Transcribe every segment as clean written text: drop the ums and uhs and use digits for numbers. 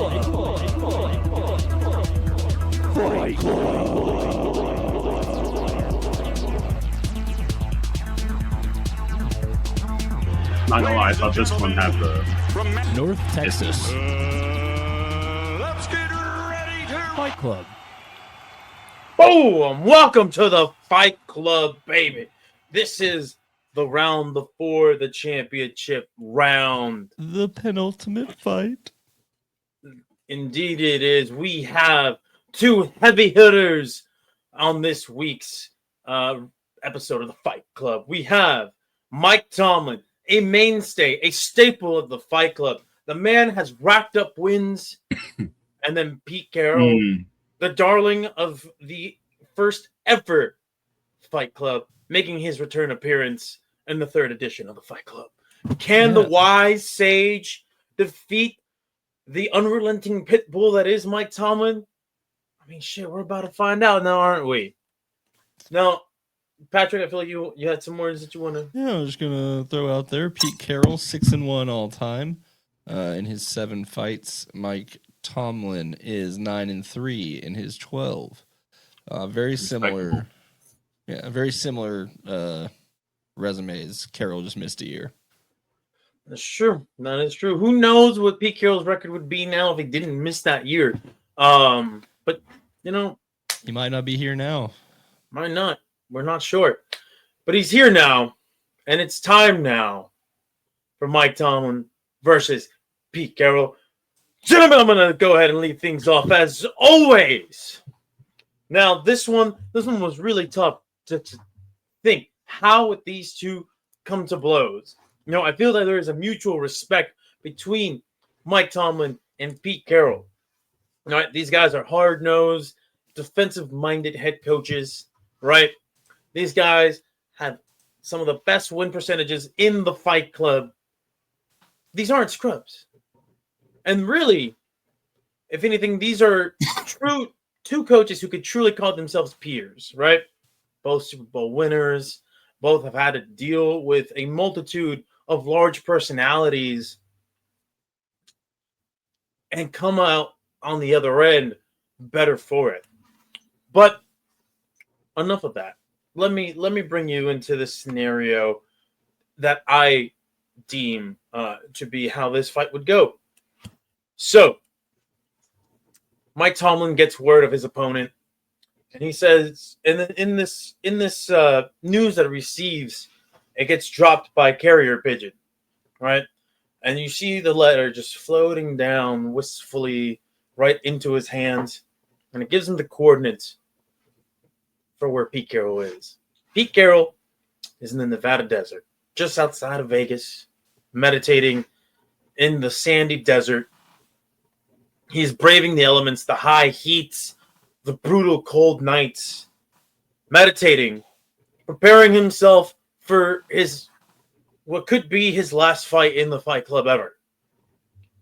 Fight Club. Not gonna lie, I thought this one had the North Texas Let's get ready to Fight Club. Boom! Welcome to the Fight Club, baby. This is the round before the championship round. The penultimate fight. Indeed it is. We have two heavy hitters on this week's episode of the Fight Club. We have Mike Tomlin, a mainstay, a staple of the Fight Club. The man has racked up wins. And then Pete Carroll, the darling of the first ever Fight Club, making his return appearance in the third edition of the Fight Club. Can the wise sage defeat the unrelenting pit bull that is Mike Tomlin? I mean, shit, we're about to find out now, aren't we? Now, Patrick, I feel like you had some words that you want to... Yeah, I'm just going to throw out there. Pete Carroll, 6-1 all time in his 7 fights. Mike Tomlin is 9-3 in his 12. Very similar. Yeah, very similar resumes. Carroll just missed a year. That's true. That is true. Who knows what Pete Carroll's record would be now if he didn't miss that year? But, you know... He might not be here now. Might not. We're not sure. But he's here now, and it's time now for Mike Tomlin versus Pete Carroll. Gentlemen, I'm going to go ahead and lead things off as always. Now, this one was really tough to think. How would these two come to blows? You know, I feel that there is a mutual respect between Mike Tomlin and Pete Carroll. Right? These guys are hard-nosed, defensive-minded head coaches, right? These guys have some of the best win percentages in the Fight Club. These aren't scrubs. And really, if anything, these are true two coaches who could truly call themselves peers, right? Both Super Bowl winners. Both have had to deal with a multitude of large personalities and come out on the other end better for it. But enough of that. Let me bring you into this scenario that I deem to be how this fight would go. So, Mike Tomlin gets word of his opponent, and he says, in this news that he receives, it gets dropped by carrier pigeon, right? And you see the letter just floating down wistfully right into his hands, and it gives him the coordinates for where Pete Carroll is. Pete Carroll is in the Nevada desert, just outside of Vegas, meditating in the sandy desert. He's braving the elements, the high heats, the brutal cold nights, meditating, preparing himself for what could be his last fight in the Fight Club ever.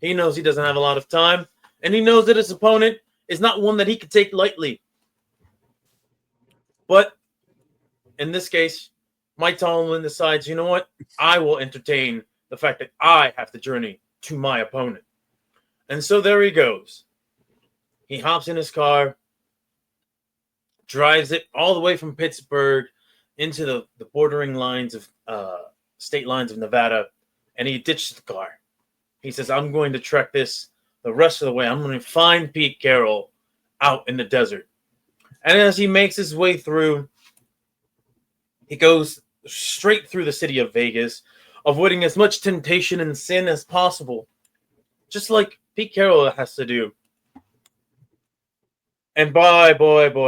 He knows he doesn't have a lot of time, and he knows that his opponent is not one that he could take lightly. But in this case, Mike Tomlin decides, you know what? I will entertain the fact that I have to journey to my opponent. And so there he goes. He hops in his car, drives it all the way from Pittsburgh into the bordering lines of state lines of Nevada, and he ditches the car. He says, I'm going to trek this the rest of the way. I'm going to find Pete Carroll out in the desert. And as he makes his way through, he goes straight through the city of Vegas, avoiding as much temptation and sin as possible, just like Pete Carroll has to do. And boy,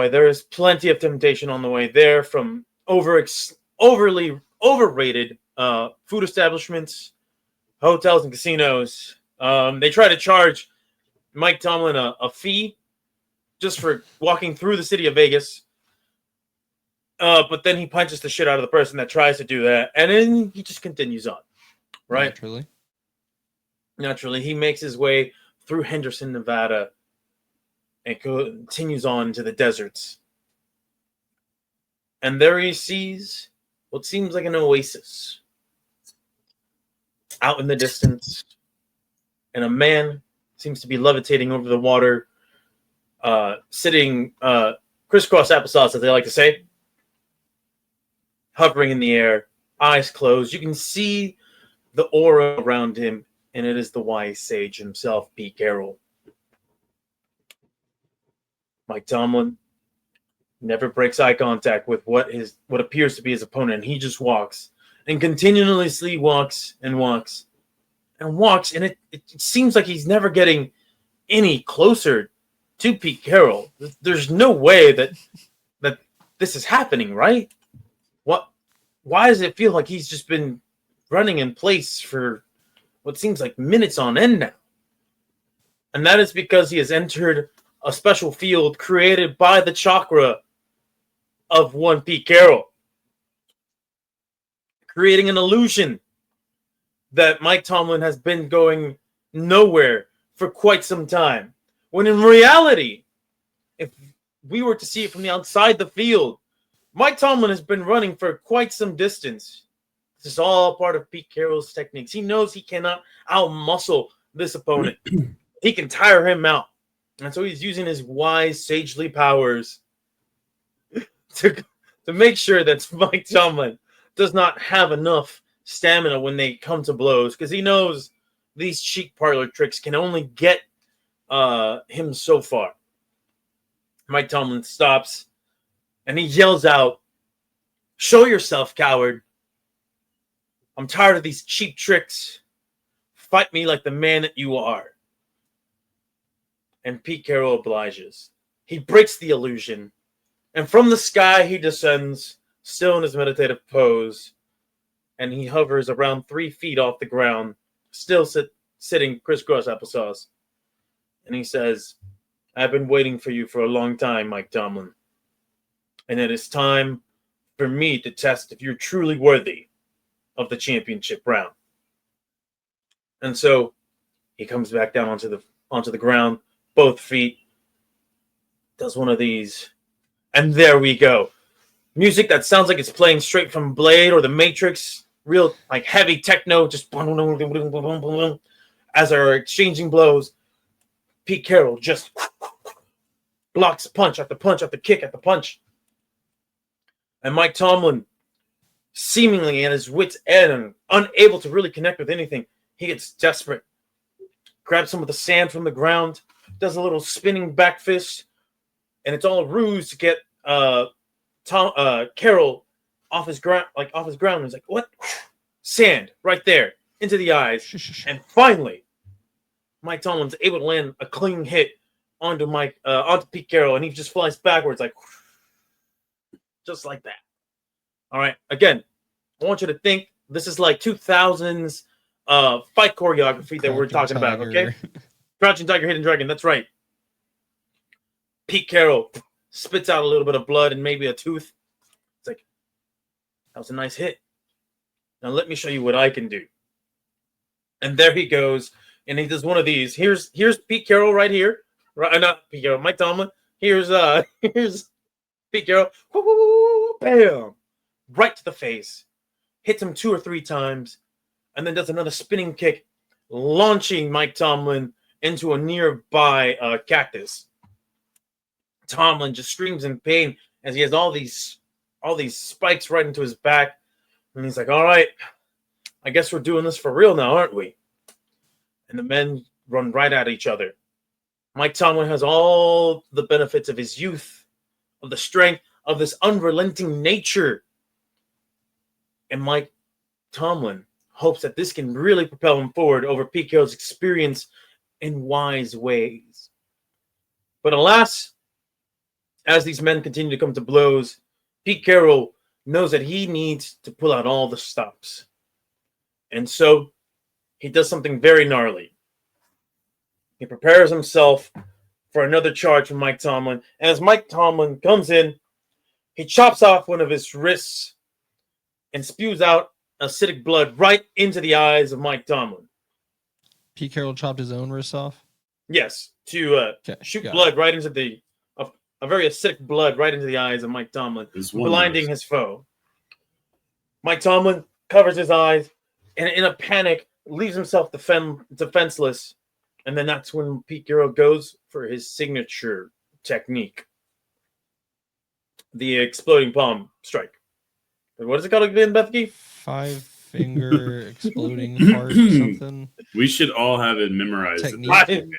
there is plenty of temptation on the way there, from overly overrated food establishments, hotels, and casinos. They try to charge Mike Tomlin a fee just for walking through the city of Vegas. But then he punches the shit out of the person that tries to do that, and then he just continues on, right? Naturally, he makes his way through Henderson, Nevada, and continues on to the deserts. And there he sees what seems like an oasis out in the distance, and a man seems to be levitating over the water, sitting crisscross applesauce, as they like to say, hovering in the air, eyes closed. You can see the aura around him, and it is the wise sage himself, Pete Carroll. Mike Tomlin never breaks eye contact with what appears to be his opponent. He just walks and continuously walks and walks and walks, and it seems like he's never getting any closer to Pete Carroll. There's no way that this is happening, right? Why does it feel like he's just been running in place for what seems like minutes on end now? And that is because he has entered a special field created by the chakra of one Pete Carroll, creating an illusion that Mike Tomlin has been going nowhere for quite some time. When in reality, if we were to see it from the outside the field, Mike Tomlin has been running for quite some distance. This is all part of Pete Carroll's techniques. He knows he cannot outmuscle this opponent. He can tire him out. And so he's using his wise, sagely powers to make sure that Mike Tomlin does not have enough stamina when they come to blows, because he knows these cheek parlor tricks can only get him so far. Mike Tomlin stops and he yells out, "Show yourself, coward. I'm tired of these cheap tricks. Fight me like the man that you are." And Pete Carroll obliges. He breaks the illusion, and from the sky he descends, still in his meditative pose, and he hovers around 3 feet off the ground, still sitting crisscross applesauce. And he says, "I've been waiting for you for a long time, Mike Tomlin. And it is time for me to test if you're truly worthy of the championship round." And so he comes back down onto the ground, both feet, does one of these, and there we go. Music that sounds like it's playing straight from Blade or The Matrix, real like heavy techno, just boom, boom, boom, boom, boom, boom, as they're exchanging blows. Pete Carroll just blocks punch after punch after kick after punch. And Mike Tomlin, seemingly at his wit's end and unable to really connect with anything, he gets desperate. Grabs some of the sand from the ground, does a little spinning back fist, and it's all a ruse to get Carroll off his ground. He's like, "What?" Sand right there into the eyes, and finally, Mike Tomlin's able to land a clean hit onto Pete Carroll, and he just flies backwards like. Just like that. All right. Again, I want you to think this is like 2000s fight choreography that we're talking about, okay? Crouching Tiger, Hidden Dragon. That's right. Pete Carroll spits out a little bit of blood and maybe a tooth. It's like, that was a nice hit. Now let me show you what I can do. And there he goes, and he does one of these. Here's Pete Carroll right here. Right, not Pete Carroll, Mike Tomlin. Here's Pete Carroll, bam, right to the face. Hits him 2 or 3 times, and then does another spinning kick, launching Mike Tomlin into a nearby cactus. Tomlin just screams in pain as he has all these spikes right into his back, and he's like, "All right, I guess we're doing this for real now, aren't we?" And the men run right at each other. Mike Tomlin has all the benefits of his youth, of the strength, of this unrelenting nature. And Mike Tomlin hopes that this can really propel him forward over Pete Carroll's experience in wise ways. But alas, as these men continue to come to blows, Pete Carroll knows that he needs to pull out all the stops. And so he does something very gnarly. He prepares himself for another charge from Mike Tomlin. And as Mike Tomlin comes in, he chops off one of his wrists and spews out acidic blood right into the eyes of Mike Tomlin. Pete Carroll chopped his own wrist off? Yes, to shoot blood right into a very acidic blood right into the eyes of Mike Tomlin, blinding his foe. Mike Tomlin covers his eyes and in a panic leaves himself defenseless And then that's when Pete Carroll goes for his signature technique, the exploding palm strike. What is it called again, Bethke? 5-finger exploding heart or something. We should all have it memorized. Technique.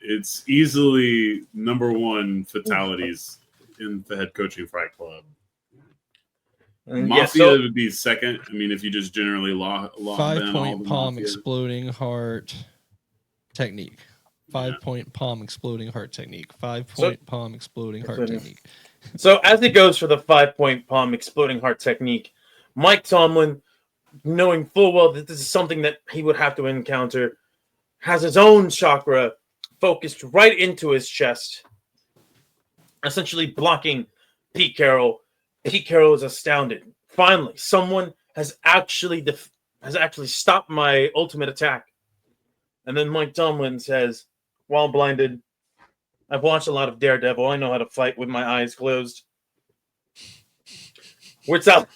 It's easily number one fatalities in the head coaching Fight Club. Mafia would be second. I mean, if you just generally log 5-point palm Mafia. exploding heart technique. 5-point palm exploding heart technique. 5-point palm exploding heart technique. So as he goes for the 5-point palm exploding heart technique, Mike Tomlin, knowing full well that this is something that he would have to encounter, has his own chakra focused right into his chest, essentially blocking Pete Carroll. Pete Carroll is astounded. Finally, someone has actually stopped my ultimate attack. And then Mike Tomlin says, while blinded, I've watched a lot of Daredevil. I know how to fight with my eyes closed. Whips out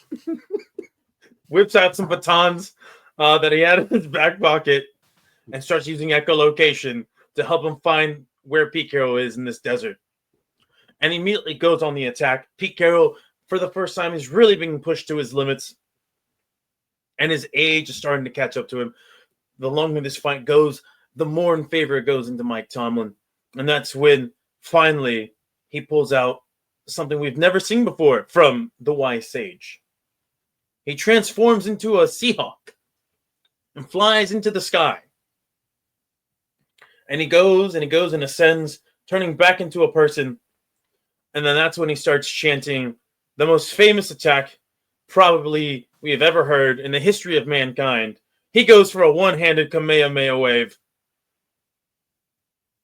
some batons that he had in his back pocket and starts using echolocation to help him find where Pete Carroll is in this desert. And immediately goes on the attack. Pete Carroll, for the first time, is really being pushed to his limits. And his age is starting to catch up to him. The longer this fight goes, the more in favor it goes into Mike Tomlin. And that's when, finally, he pulls out something we've never seen before from the Wise Sage. He transforms into a Seahawk and flies into the sky. And he goes and ascends, turning back into a person. And then that's when he starts chanting the most famous attack probably we have ever heard in the history of mankind. He goes for a one-handed Kamehameha wave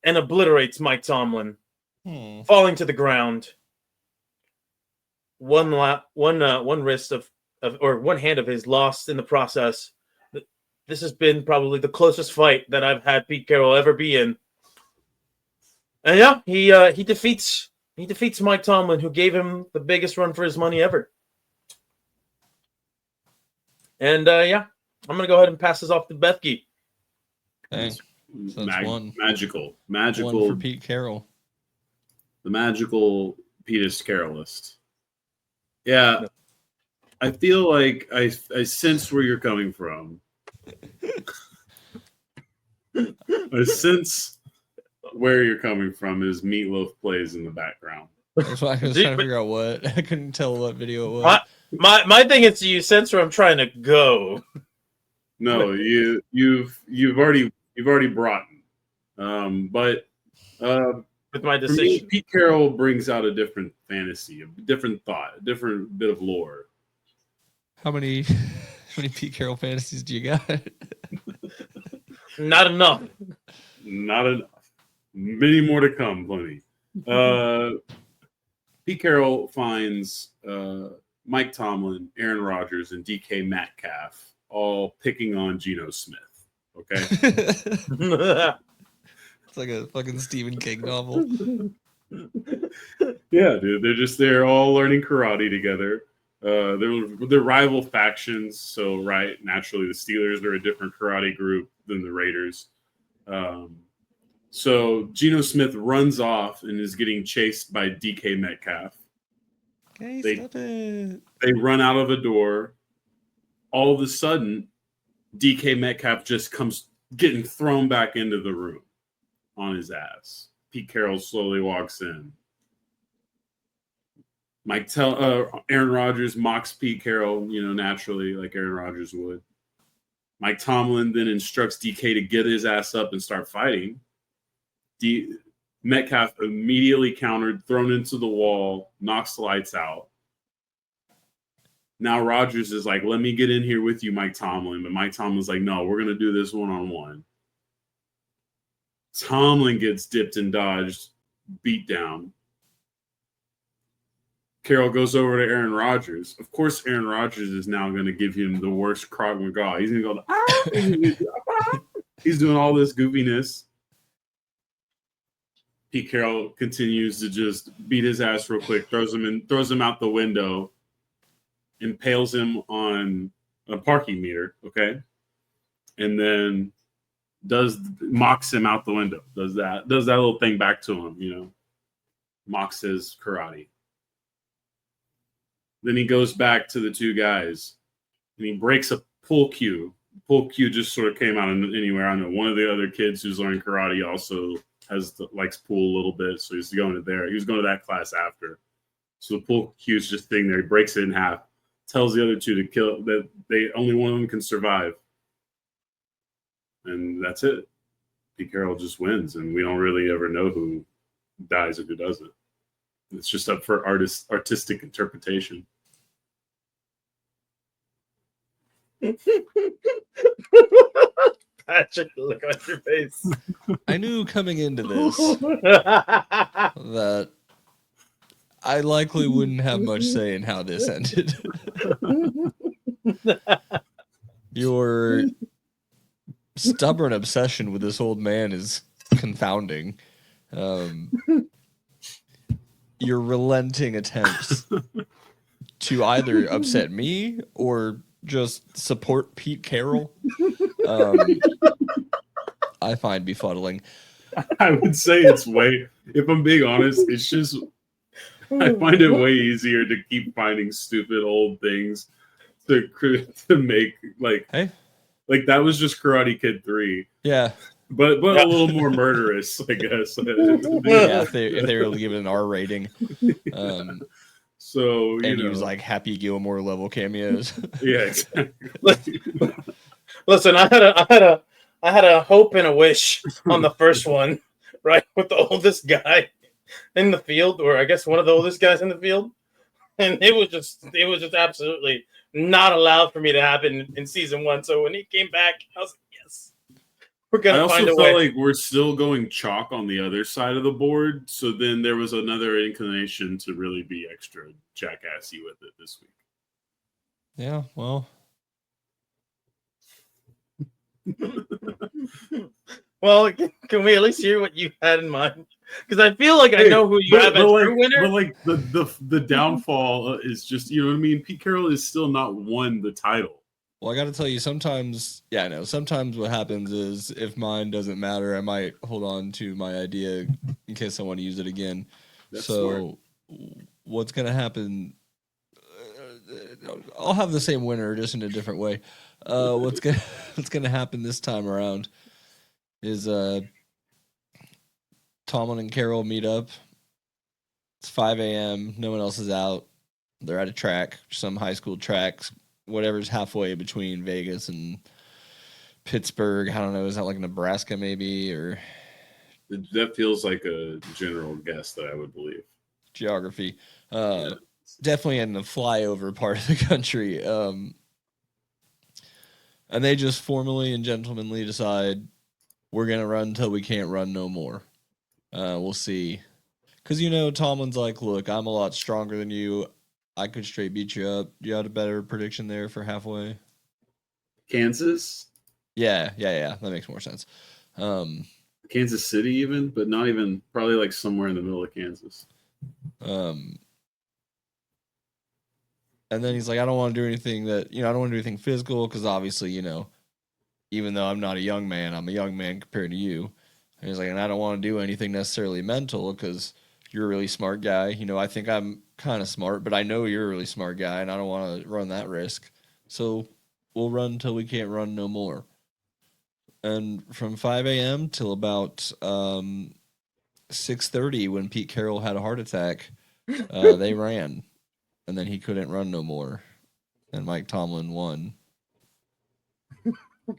and obliterates Mike Tomlin, falling to the ground. One wrist or one hand of his lost in the process. This has been probably the closest fight that I've had Pete Carroll ever be in. And yeah, he defeats Mike Tomlin, who gave him the biggest run for his money ever. And I'm gonna go ahead and pass this off to Bethke. Dang. So that's one. Magical One for Pete Carroll. The magical Petus Carrollist. Yeah, I feel like I sense where you're coming from. I sense where you're coming from as Meatloaf plays in the background. That's why I was trying to figure out what. I couldn't tell what video it was. My thing is, you sense where I'm trying to go. No, you've already brought him. But with my decision, me, Pete Carroll brings out a different fantasy, a different thought, a different bit of lore. How many Pete Carroll fantasies do you got? Not enough. Not enough. Many more to come, plenty. Pete Carroll finds Mike Tomlin, Aaron Rodgers, and DK Metcalf all picking on Geno Smith. Okay? It's like a fucking Stephen King novel. Yeah, dude. They're all learning karate together. They're rival factions, so naturally the Steelers are a different karate group than the Raiders. So Geno Smith runs off and is getting chased by DK Metcalf. Okay, stop it. They run out of a door. All of a sudden, DK Metcalf just comes getting thrown back into the room on his ass. Pete Carroll slowly walks in. Aaron Rodgers mocks Pete Carroll, naturally, like Aaron Rodgers would. Mike Tomlin then instructs DK to get his ass up and start fighting. Metcalf immediately countered, thrown into the wall, knocks the lights out. Now Rodgers is like, let me get in here with you, Mike Tomlin. But Mike Tomlin's like, no, we're going to do this one-on-one. Tomlin gets dipped and dodged, beat down. Carroll goes over to Aaron Rodgers. Of course, Aaron Rodgers is now going to give him the worst Krav Maga. He's going to go, he's doing all this goofiness. Pete Carroll continues to just beat his ass real quick, throws him out the window, impales him on a parking meter, okay? And then mocks him out the window. Does that little thing back to him, mocks his karate. Then he goes back to the two guys and he breaks a pull cue. Pull cue just sort of came out of anywhere. I don't know. One of the other kids who's learning karate also likes pool a little bit, so he's going to there. He was going to that class after. So the pull cue is just sitting there. He breaks it in half. Tells the other two to kill. That only one of them can survive, and that's it. Pete Carroll just wins, and we don't really ever know who dies and who doesn't. It's just up for artistic interpretation. Patrick, look on your face. I knew coming into this that I likely wouldn't have much say in how this ended. Your stubborn obsession with this old man is confounding. Your relenting attempts to either upset me or just support Pete Carroll, I find befuddling. I would say it's if I'm being honest, it's just, I find it way easier to keep finding stupid old things to make, like that was just Karate Kid 3. Yeah. But a little more murderous, I guess. Yeah, if they were able to give it an R rating. So and use like Happy Gilmore level cameos. Yeah, exactly. Listen, I had a hope and a wish on the first one, right? With the oldest guy in the field, or I guess one of the oldest guys in the field. And it was just absolutely not allowed for me to happen in season 1. So when he came back, I was like, yes, we're gonna find a way. I also felt like we're still going chalk on the other side of the board. So then there was another inclination to really be extra jackassy with it this week. Yeah, well. Well, can we at least hear what you had in mind? Because I feel like I know who you have as true winner. But like the downfall is just, you know what I mean? Pete Carroll is still not won the title. Well, I got to tell you, sometimes what happens is if mine doesn't matter, I might hold on to my idea in case I want to use it again. That's so smart. What's going to happen? I'll have the same winner, just in a different way. What's gonna happen this time around is Tomlin and Carroll meet up. It's 5 a.m. No one else is out. They're at a track, some high school tracks, whatever's halfway between Vegas and Pittsburgh. I don't know. Is that like Nebraska maybe, or that feels like a general guess that I would believe. Geography. Definitely in the flyover part of the country. And they just formally and gentlemanly decide we're going to run until we can't run no more. We'll see. Because, Tomlin's like, look, I'm a lot stronger than you. I could straight beat you up. You had a better prediction there for halfway? Kansas? Yeah. That makes more sense. Kansas City even, but not even, probably like somewhere in the middle of Kansas. And then he's like, I don't want to do anything I don't want to do anything physical because obviously, even though I'm not a young man, I'm a young man compared to you. And he's like, and I don't want to do anything necessarily mental because you're a really smart guy. I think I'm kind of smart, but I know you're a really smart guy and I don't want to run that risk. So we'll run until we can't run no more. And from 5 a.m. till about 6:30 when Pete Carroll had a heart attack, they ran. And then he couldn't run no more. And Mike Tomlin won.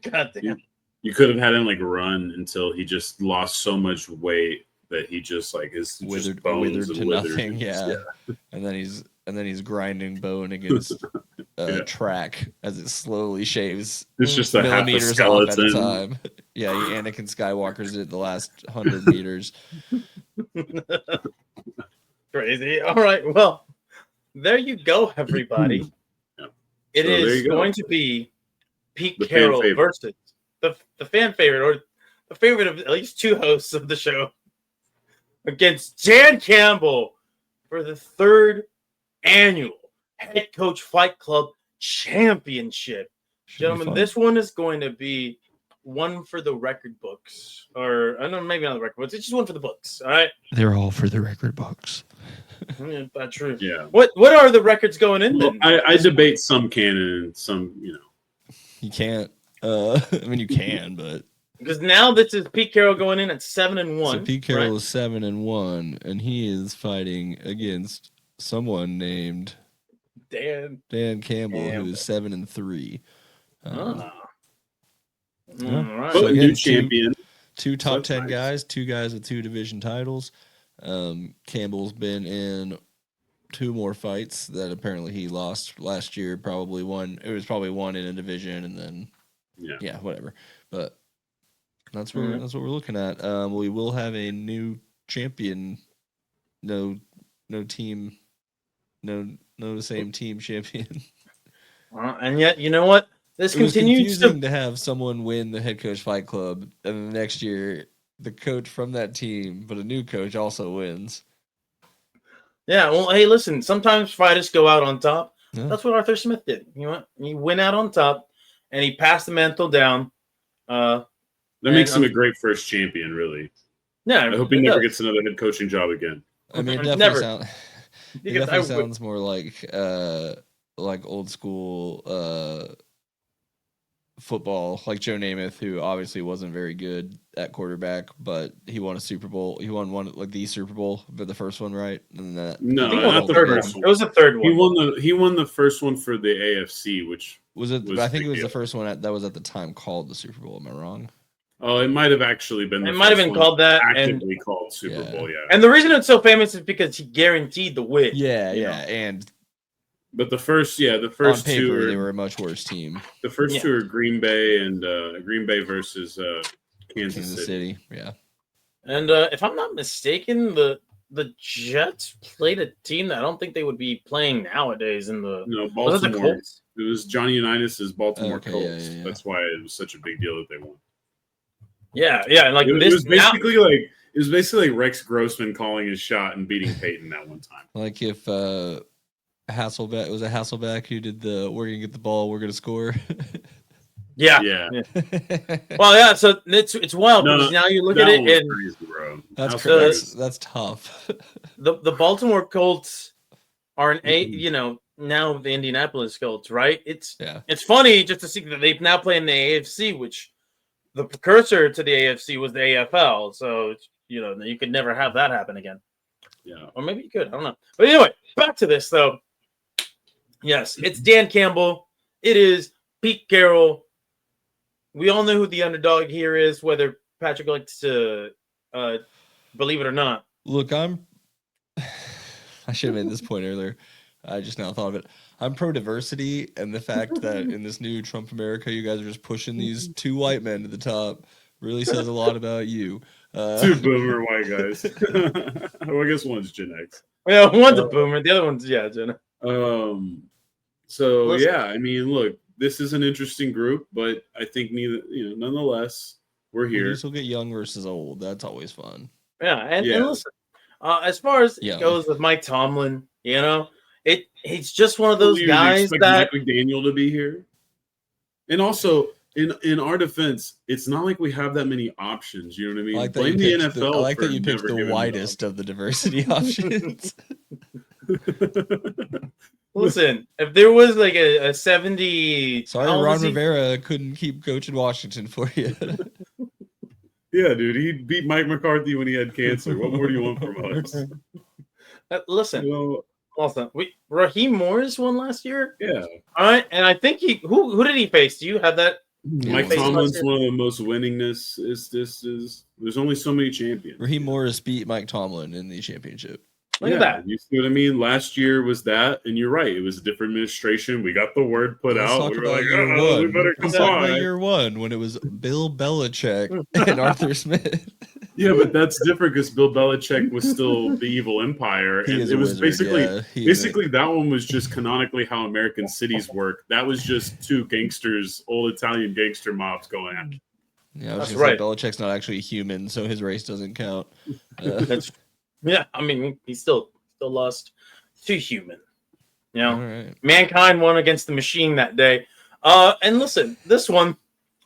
God damn. You could have had him run until he just lost so much weight that he just is withered bones to and nothing. Yeah. And then he's grinding bone against track as it slowly shaves. It's just a half a millimeters off at a skeleton. time. Yeah, Anakin Skywalker's it the last 100 meters. Crazy. All right. Well, there you go, everybody. Yep. It is going to be Pete Carroll versus the fan favorite, or the favorite of at least two hosts of the show, against Jan Campbell for the 3rd annual Head Coach Fight Club Championship. Gentlemen, this one is going to be one for the record books, or I don't know, maybe not the record books. It's just one for the books. All right, They're all for the record books. yeah, that's true. Yeah. What are the records going in? Well, Then? I debate some canon and some, You can't. I mean, you can, but Because now this is Pete Carroll going in at 7-1. so Pete Carroll right? is 7-1, and he is fighting against someone named Dan. Dan Campbell, who Campbell. is 7-3. Ah. Yeah. All right. but So a again, new champion. Two top that's 10 nice. guys, two guys with 2 division titles. Campbell's been in 2 more fights that apparently he lost last year. Probably one. It was probably one in a division, and then Yeah. whatever. But that's what Mhm. that's what we're looking at. We will have a new champion. No team. No same team champion. And yet, you know what? This It was continues confusing to have someone win the head coach fight club, and then the next year the coach from that team, but a new coach also wins. Yeah, well, hey, listen. Sometimes fighters go out on top. Yeah. That's what Arthur Smith did. You know what? He went out on top, and he passed the mantle down. That And, makes him a great first champion, really. Yeah, I hope he it never does. gets another head coaching job again. I mean, it Never. definitely sounds. It Because definitely I would- sounds more like old school football, like Joe Namath, who obviously wasn't very good at quarterback, but he won a Super Bowl. He won one like the Super Bowl, but the first one, right? And that No, I think it was not the the third first one. one. It was the third one. He won the first one for the AFC, which was it. was I think it the was the deal. first one that was at the time called the Super Bowl. Am I wrong? it might have actually been. It might have been called that, and actively called Super Yeah. Bowl. Yeah, the reason it's so famous is because he guaranteed the win. Yeah, you yeah, know? and but the first on two paper are they were a much worse team. the first Yeah. two are Green Bay and Green Bay versus Kansas Kansas City. City, yeah. And if I'm not mistaken, the Jets played a team that I don't think they would be playing nowadays in the. No, Was it the Baltimore. Colts? It was Johnny Unitas' Baltimore Okay, Colts. yeah. That's why it was such a big deal that they won. Yeah, and like It this was basically like Rex Grossman calling his shot and beating Peyton that one time. Like if Hasselbeck was a Hasselbeck who did the "we're gonna get the ball, we're gonna score." Yeah. Yeah. Well, yeah. So it's wild No, because now you look That at one it was and crazy, bro. That's House crazy. Vegas. that's tough. the Baltimore Colts are an Mhm. you know, now the Indianapolis Colts, right? It's Yeah, funny just to see that they now play in the AFC, which the precursor to the AFC was the AFL. So you know, you could never have that happen again. Yeah. Or maybe you could. I don't know. But anyway, back to this though. Yes, it's Dan Campbell. It is Pete Carroll. We all know who the underdog here is, whether Patrick likes to believe it or not. look, I should have made this point earlier. I just now thought of it. I'm pro diversity, and the fact that in this new Trump America, you guys are just pushing these 2 white men to the top really says a lot about you. Two boomer white guys. Well, I guess one's Gen X. Yeah, one's a boomer, the other one's Jenna. So Listen. yeah, I mean, look, this is an interesting group, but I think nonetheless, we're We here. just will get young versus old. That's always fun. Yeah, and Yeah. listen, as far as Yeah. it goes with Mike Tomlin, you know, he's just one of Will those you guys expect that Mike McDaniel to be here. And also, in our defense, it's not like we have that many options. You know what I mean? I like that Blame you the picked NFL. I like for that you picked never the giving widest of the diversity options. it up. listen. If there was like a 70, Sorry, how old Ron is he? Rivera couldn't keep coaching Washington for you. Yeah, dude, he beat Mike McCarthy when he had cancer. What more do you want from us? Listen, You know, Raheem Morris won last year. yeah. All right, and I think who did he face? Do you have that? Mike Face Tomlin's last year. one of the most winningest. There's only so many champions. Raheem Morris beat Mike Tomlin in the championship. Look at that. You see what I mean? Last year was that, and you're right. It was a different administration. We got the word put Let's out. talk We were about like, year oh, we one. better Let's talk about comply. year one when it was Bill Belichick and Arthur Smith. Yeah, but that's different because Bill Belichick was still the evil empire, He and is it a was wizard, yeah. basically that one was just canonically how American cities work. That was just 2 gangsters, old Italian gangster mobs going after. Yeah, I was That's gonna say right. Belichick's not actually a human, so his race doesn't count. That's yeah. I mean, he still lost to human. You know, all right. mankind won against the machine that day. And listen, this one,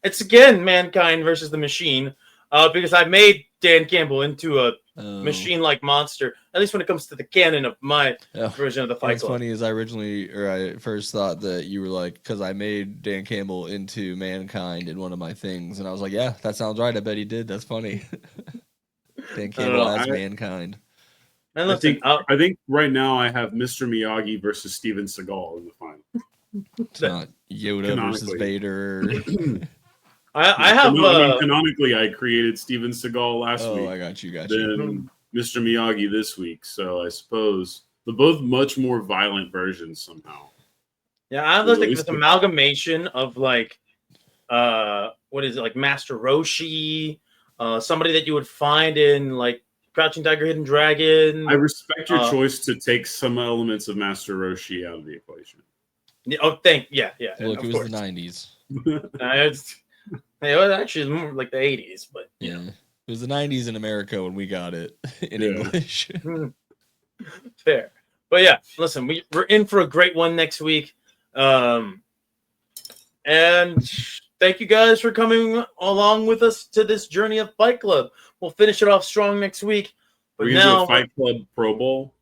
it's again Mankind versus the Machine, because I made Dan Campbell into a machine-like monster. At least when it comes to the canon of my version of the Fight What's Club. funny is I first thought that you were like, because I made Dan Campbell into Mankind in one of my things, and I was like, yeah, that sounds right. I bet he did. That's funny. Dan Campbell as Mankind. And listen, I think right now I have Mr. Miyagi versus Steven Seagal in the final. It's not Yoda versus Vader. I have. Canonically, I created Steven Seagal last week. Oh, I got you. Then Mr. Miyagi this week. So I suppose they're both much more violent versions somehow. Yeah, I have this amalgamation of like, what is it, like Master Roshi, somebody that you would find in like Crouching Tiger, Hidden Dragon. I respect your choice to take some elements of Master Roshi out of the equation. Yeah. Look, it was the 90s. It was actually more like the 80s, but yeah, it was the 90s in America when we got it in English. Fair, but yeah, listen, we're in for a great one next week, and thank you guys for coming along with us to this journey of Fight Club. We'll finish it off strong next week. But we're gonna do a Fight Club Pro Bowl.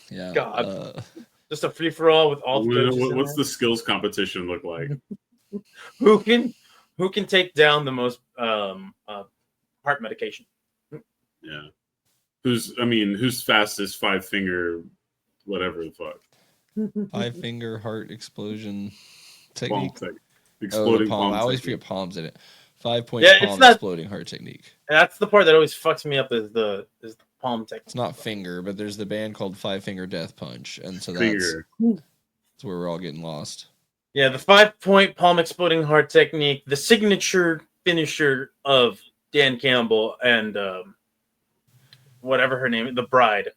Yeah, God, just a free for all with all. What's the skills competition look like? Who can take down the most heart medication? Yeah, who's fastest 5-finger, whatever the fuck. 5-finger heart explosion technique. Exploding palm. palm. I always forget palms in it. 5-point palm exploding heart technique. That's the part that always fucks me up is the palm technique. It's not finger, but there's the band called 5-Finger Death Punch, and so that's where we're all getting lost. Yeah, the 5-point palm exploding heart technique, the signature finisher of Dan Campbell and whatever her name, the bride.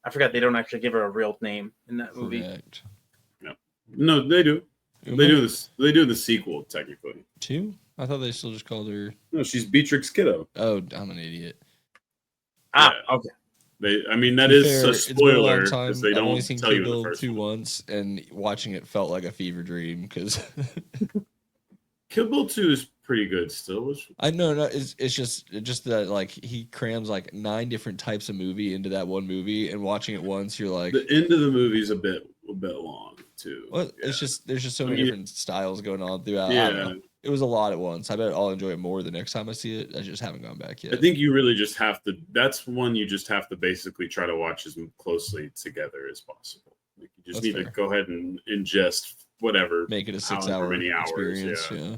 I forgot they don't actually give her a real name in that movie. Correct. Yeah. No, they do. They do this. They do the sequel technically. 2? I thought they still just called her. No, she's Beatrix Kiddo. Oh, I'm an idiot. Okay. That is a spoiler because they don't tell you in the first 2 once, and watching it felt like a fever dream because Kill Bill 2 is pretty good still. I know, no, it's just that like he crams like 9 different types of movie into that one movie, and watching it once, you're like the end of the movie is a bit long too. Well, it's just there's just so many different styles going on throughout. Yeah. It was a lot at once. I bet I'll enjoy it more the next time I see it. I just haven't gone back yet. I think you really just have to. That's one you just have to basically try to watch as closely together as possible. Like you just need to go ahead and ingest whatever. Make it a 6-hour experience. Yeah.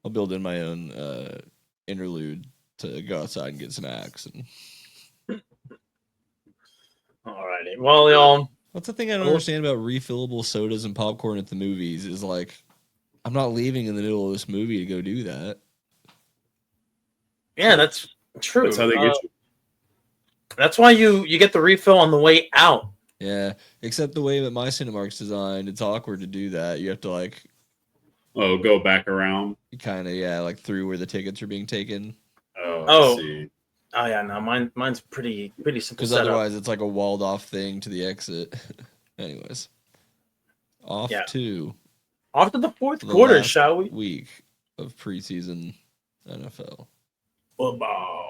I'll build in my own interlude to go outside and get some axe. Alrighty. Well, y'all. That's the thing I don't understand about refillable sodas and popcorn at the movies is like, I'm not leaving in the middle of this movie to go do that. Yeah, that's true. That's how they get you. That's why you get the refill on the way out. Yeah, except the way that my Cinemark's designed, it's awkward to do that. You have to like, go back around. Kind of, like through where the tickets are being taken. I see. Oh yeah, no, mine's pretty simple. Because otherwise, it's like a walled off thing to the exit. Anyways, off to the fourth quarter, shall we? Week of preseason NFL football.